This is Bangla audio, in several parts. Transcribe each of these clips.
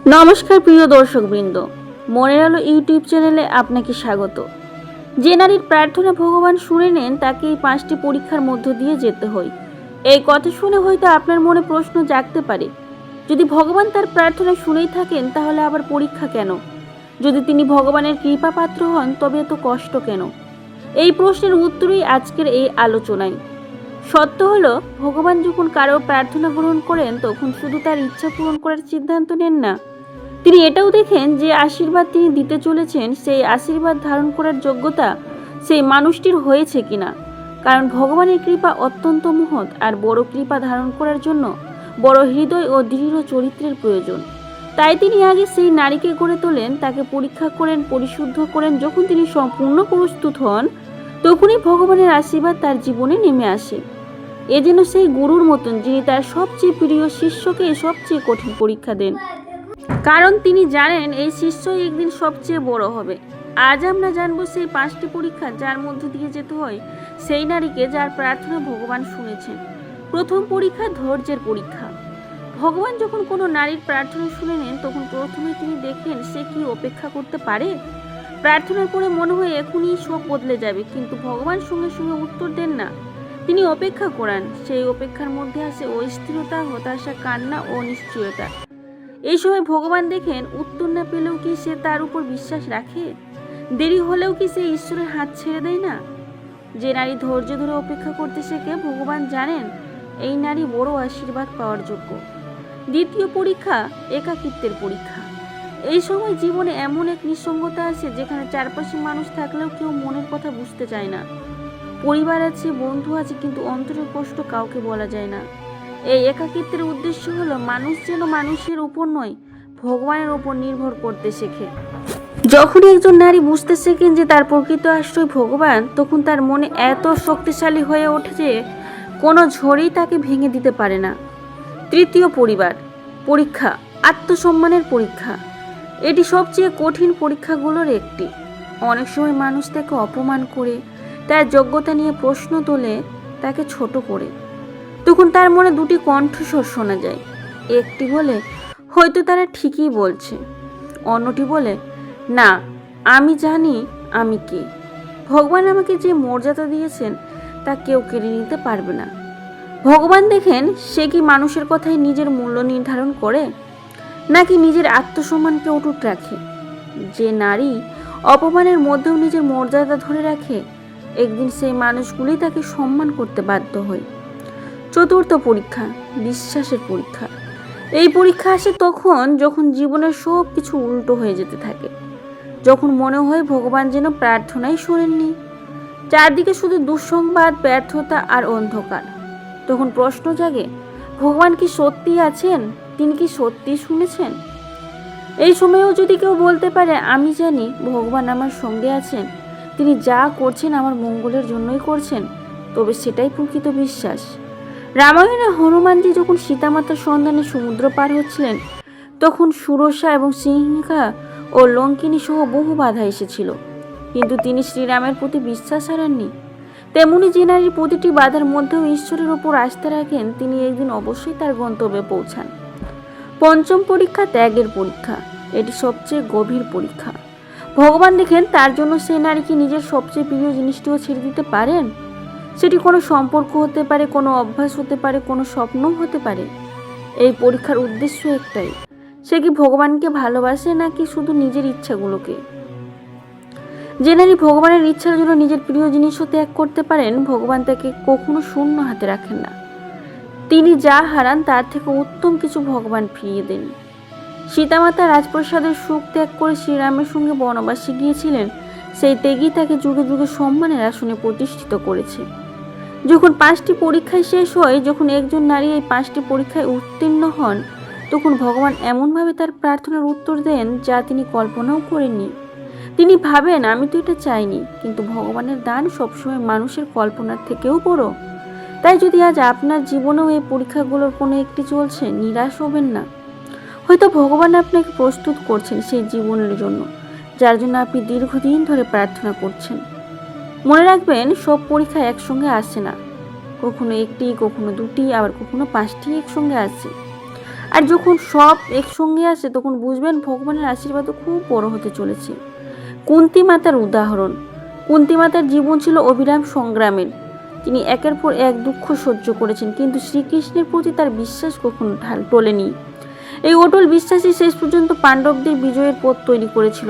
নমস্কার প্রিয় দর্শকবৃন্দ, মনের আলো ইউটিউব চ্যানেলে আপনাকে স্বাগত। যে নারীর প্রার্থনা ভগবান শুনে নেন তাকে এই 5টি পরীক্ষার মধ্য দিয়ে যেতে হয়। এই কথা শুনে হয়তো আপনার মনে প্রশ্ন জাগতে পারে, যদি ভগবান তার প্রার্থনা শুনেই থাকেন তাহলে আবার পরীক্ষা কেন? যদি তিনি ভগবানের কৃপা পাত্র হন তবে এত কষ্ট কেন? এই প্রশ্নের উত্তরই আজকের এই আলোচনায়। সত্য হলো, ভগবান যখন কারোর প্রার্থনা গ্রহণ করেন তখন শুধু তার ইচ্ছা পূরণ করার সিদ্ধান্ত নেন না, তিনি এটাও দেখেন যে আশীর্বাদ তিনি দিতে চলেছেন সেই আশীর্বাদ ধারণ করার যোগ্যতা সেই মানুষটির হয়েছে কিনা। কারণ ভগবানের কৃপা অত্যন্ত মহৎ, আর বড় কৃপা ধারণ করার জন্য বড় হৃদয় ও দৃঢ় চরিত্রের প্রয়োজন। তাই তিনি আগে সেই নারীকে গড়ে তোলেন, তাকে পরীক্ষা করেন, পরিশুদ্ধ করেন। যখন তিনি সম্পূর্ণ প্রস্তুত হন তখনই ভগবানের আশীর্বাদ তার জীবনে নেমে আসে। এ যেন সেই গুরুর মতন যিনি তার সবচেয়ে প্রিয় শিষ্যকে সবচেয়ে কঠিন পরীক্ষা দেন, কারণ তিনি জানেন এই শিষ্যই একদিন সবচেয়ে বড় হবে। আজ আমরা জানবো সেই 5টি পরীক্ষা যার মধ্য দিয়ে যেতে হয় সেই নারীকে যার প্রার্থনা ভগবান শুনেছেন। প্রথম পরীক্ষা ধৈর্যের পরীক্ষা। ভগবান যখন কোনো নারীর প্রার্থনা শুনে নেন তখন প্রথমে তিনি দেখেন সে কি অপেক্ষা করতে পারে। প্রার্থনার পরে মনে হয় এখনই সব বদলে যাবে, কিন্তু ভগবান সঙ্গে সঙ্গে উত্তর দেন না, তিনি অপেক্ষা করান। সেই অপেক্ষার মধ্যে আছে অস্থিরতা, হতাশা, কান্না ও অনিশ্চয়তা। এই সময় ভগবান দেখেন উত্তর না পেলেও কি সে তার উপর বিশ্বাস রাখে, দেরি হলেও কি সে ঈশ্বরের হাত ছেড়ে দেয় না। যে নারী ধৈর্য ধরে অপেক্ষা করতে শেখে, ভগবান জানেন এই নারী বড় আশীর্বাদ পাওয়ার যোগ্য। দ্বিতীয় পরীক্ষা একাকিত্বের পরীক্ষা। এই সময় জীবনে এমন এক নিঃসঙ্গতা আসে যেখানে চারপাশে মানুষ থাকলেও কেউ মনের কথা বুঝতে চায় না। পরিবার আছে, বন্ধু আছে, কিন্তু অন্তরের কষ্ট কাউকে বলা যায় না। এই একাকিত্বের উদ্দেশ্য হলো মানুষ যেন মানুষের উপর নয়, ভগবানের উপর নির্ভর করতে শেখে। যখন একজন নারী বুঝতে শেখেন যে তার প্রকৃত আশ্রয় ভগবান, তখন তার মনে এত শক্তিশালী হয়ে ওঠে যে কোনো ঝড়ই তাকে ভেঙে দিতে পারে না। তৃতীয় পরীক্ষা আত্মসম্মানের পরীক্ষা। এটি সবচেয়ে কঠিন পরীক্ষাগুলোর একটি। অনেক সময় মানুষ তাকে অপমান করে, তার যোগ্যতা নিয়ে প্রশ্ন তোলে, তাকে ছোট করে। তখন তার মনে দুটি কণ্ঠস্বর শোনা যায়। একটি বলে, হয়তো তারা ঠিকই বলছে। অন্যটি বলে, না, আমি জানি আমি কে। ভগবান আমাকে যে মর্যাদা দিয়েছেন তা কেউ কেড়ে নিতে পারবে না। ভগবান দেখেন সে কি মানুষের কথায় নিজের মূল্য নির্ধারণ করে, নাকি নিজের আত্মসম্মানকে অটুট রাখে। যে নারী অপমানের মধ্যেও নিজের মর্যাদা ধরে রাখে, একদিন সেই মানুষগুলি তাকে সম্মান করতে বাধ্য হয়। চতুর্থ পরীক্ষা বিশ্বাসের পরীক্ষা। এই পরীক্ষা আসে তখন যখন জীবনের সব কিছু উল্টো হয়ে যেতে থাকে, যখন মনে হয় ভগবান যেন প্রার্থনাই শোনেননি, চারদিকে শুধু দুঃসংবাদ, ব্যর্থতা আর অন্ধকার। তখন প্রশ্ন জাগে, ভগবান কি সত্যি আছেন? তিনি কি সত্যি শুনেছেন? এই সময়েও যদি কেউ বলতে পারে, আমি জানি ভগবান আমার সঙ্গে আছেন, তিনি যা করছেন আমার মঙ্গলের জন্যই করছেন, তবে সেটাই প্রকৃত বিশ্বাস। রামায়ণে হনুমানজি যখন সীতামাতার সন্ধানে সমুদ্র পার হচ্ছিলেন, তখন সুরসা এবং সিংহা ও লঙ্কিনী সহ বহু বাধা এসেছিল, কিন্তু তিনি শ্রীরামের প্রতি বিশ্বাস হারাননি। তেমনি যে নারীর প্রতিটি বাধার মধ্যেও ঈশ্বরের ওপর আস্থা রাখেন, তিনি একদিন অবশ্যই তার গন্তব্যে পৌঁছান। পঞ্চম পরীক্ষা ত্যাগের পরীক্ষা। এটি সবচেয়ে গভীর পরীক্ষা। ভগবান দেখেন তার জন্য সেই নারী কি নিজের সবচেয়ে প্রিয় জিনিসটিও ছেড়ে দিতে পারেন। সেটি কোনো সম্পর্ক হতে পারে, কোনো অভ্যাস হতে পারে, কোনো স্বপ্নও হতে পারে। এই পরীক্ষার উদ্দেশ্য একটাই, সে কি ভগবানকে ভালোবাসে নাকি শুধু নিজের ইচ্ছাগুলোকে। যে নারী ভগবানের ইচ্ছার জন্য নিজের প্রিয় জিনিসও ত্যাগ করতে পারেন, ভগবান তাকে কখনো শূন্য হাতে রাখেন না। তিনি যা হারান তার থেকে উত্তম কিছু ভগবান ফিরিয়ে দেন। সীতামাতা রাজপ্রাসাদের সুখ ত্যাগ করে শ্রীরামের সঙ্গে বনবাসে গিয়েছিলেন, সেই ত্যাগই তাকে যুগে যুগে সম্মানের আসনে প্রতিষ্ঠিত করেছে। যখন 5টি পরীক্ষায় শেষ হয়, যখন একজন নারী এই 5টি পরীক্ষায় উত্তীর্ণ হন, তখন ভগবান এমনভাবে তার প্রার্থনার উত্তর দেন যা তিনি কল্পনাও করেননি। তিনি ভাবেন, আমি তো এটা চাইনি, কিন্তু ভগবানের দান সবসময় মানুষের কল্পনার থেকেও বড়। তাই যদি আজ আপনার জীবনেও এই পরীক্ষাগুলোর কোনো একটি চলছে, নিরাশ হবেন না। হয়তো ভগবান আপনাকে প্রস্তুত করছেন সেই জীবনের জন্য, যার জন্য আপনি দীর্ঘদিন ধরে প্রার্থনা করছেন। মনে রাখবেন, সব পরীক্ষা একসঙ্গে আসে না, কখনো একটি, কখনো দুটি, আবার কখনো 5টি একসঙ্গে আসে। আর যখন সব একসঙ্গে আসে তখন বুঝবেন ভগবানের আশীর্বাদও খুব বড় হতে চলেছে। কুন্তী মাতার উদাহরণ। কুন্তী মাতার জীবন ছিল অবিরাম সংগ্রামের। তিনি একের পর এক দুঃখ সহ্য করেছেন, কিন্তু শ্রীকৃষ্ণের প্রতি তার বিশ্বাস কখনো টলেনি। এই অটল বিশ্বাসই শেষ পর্যন্ত পাণ্ডবদের বিজয়ের পথ তৈরি করেছিল।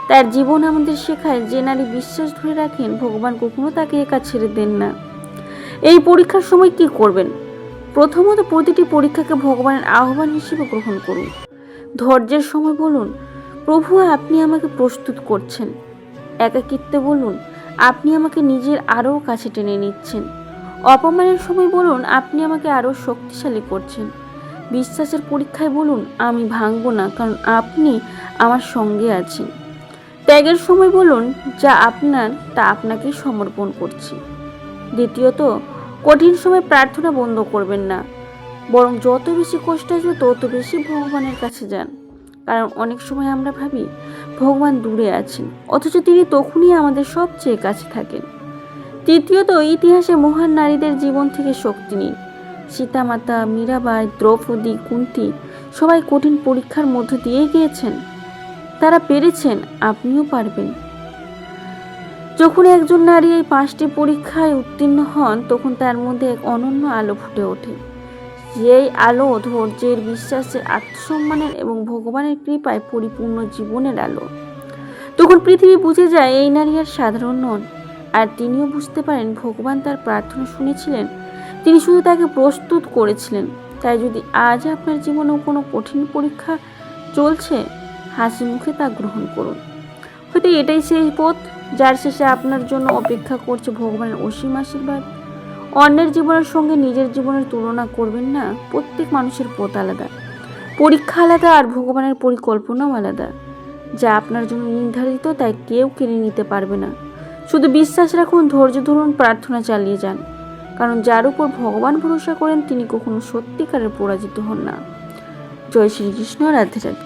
তার জীবন আমাদের শেখায়, যে নারী বিশ্বাস ধরে রাখেন ভগবান কখনো তাকে একা ছেড়ে দেন না। এই পরীক্ষার সময় কি করবেন? প্রথমত, প্রতিটি পরীক্ষাকে ভগবানের আহ্বান হিসেবে গ্রহণ করুন। ধৈর্যের সময় বলুন, প্রভু আপনি আমাকে প্রস্তুত করছেন। একাকিত্বে বলুন, আপনি আমাকে নিজের আরও কাছে টেনে নিচ্ছেন। অপমানের সময় বলুন, আপনি আমাকে আরও শক্তিশালী করছেন। বিশ্বাসের পরীক্ষায় বলুন, আমি ভাঙব না, কারণ আপনি আমার সঙ্গে আছেন। ত্যাগের সময় বলুন, যা আপনার তা আপনাকেই সমর্পণ করছি। দ্বিতীয়ত, কঠিন সময় প্রার্থনা বন্ধ করবেন না, বরং যত বেশি কষ্ট আসবে তত বেশি ভগবানের কাছে যান। কারণ অনেক সময় আমরা ভাবি ভগবান দূরে আছেন, অথচ তিনি তখনই আমাদের সবচেয়ে কাছে থাকেন। তৃতীয়ত, ইতিহাসে মহান নারীদের জীবন থেকে শক্তি নিন। সীতামাতা, মীরাবাই, দ্রৌপদী, কুন্তী সবাই কঠিন পরীক্ষার মধ্য দিয়ে গিয়েছেন। তারা পেরেছেন, আপনিও পারবেন। যখন একজন নারী এই 5টি পরীক্ষায় উত্তীর্ণ হন, তখন তার মধ্যে এক অনন্য আলো ফুটে ওঠে। যেই আলো ধৈর্যের, বিশ্বাসের, আত্মসম্মানের এবং ভগবানের কৃপায় পরিপূর্ণ জীবনের আলো। তখন পৃথিবী বুঝে যায় এই নারী আর সাধারণ নন। আর তিনিও বুঝতে পারেন ভগবান তার প্রার্থনা শুনেছিলেন, তিনি শুধু তাকে প্রস্তুত করেছিলেন। তাই যদি আজ আপনার জীবনেও কোনো কঠিন পরীক্ষা চলছে, হাসি মুখে তা গ্রহণ করুন। হয়তো এটাই সেই পথ যার শেষে আপনার জন্য অপেক্ষা করছে ভগবানের অসীম আশীর্বাদ। অন্যের জীবনের সঙ্গে নিজের জীবনের তুলনা করবেন না। প্রত্যেক মানুষের পথ আলাদা, পরীক্ষা আলাদা, আর ভগবানের পরিকল্পনাও আলাদা। যা আপনার জন্য নির্ধারিত তাই কেউ কেড়ে নিতে পারবে না। শুধু বিশ্বাস রাখুন, ধৈর্য ধরুন, প্রার্থনা চালিয়ে যান। কারণ যার উপর ভগবান ভরসা করেন তিনি কখনো সত্যিকারের পরাজিত হন না। জয় শ্রীকৃষ্ণ। রাধে রাধে।